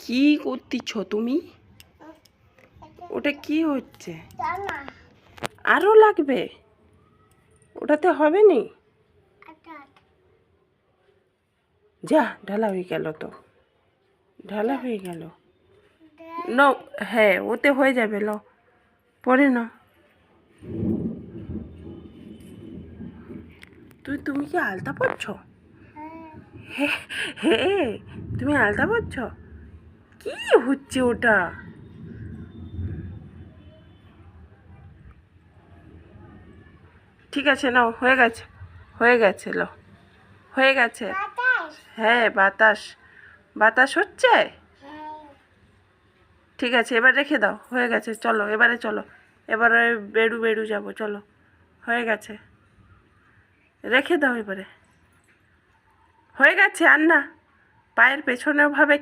কি করতেছ তুমি? ওটা কি হচ্ছে? আরো লাগবে? ওটাতে হবে নি? যা, ঢালা হয়ে গেল তো, ঢালা হয়ে গেল। নাও, হ্যাঁ ওতে হয়ে যাবে। লো, পরে না। তুমি কি আলতা পরছো? হ্যাঁ, তুমি আলতা পরছো? কি হচ্ছে ওটা? ঠিক আছে, নাও, হয়ে গেছে, হয়ে গেছে। লো, হয়ে গেছে। হ্যাঁ, বাতাস, বাতাস হচ্ছে। ঠিক আছে, এবার রেখে দাও, হয়ে গেছে। চলো এবারে, চলো এবারে বেড়ু বেড়ু যাবো, চলো, হয়ে গেছে, রেখে দাও এবারে, হয়ে গেছে। আর না, পায়ের পেছনেও ভাবে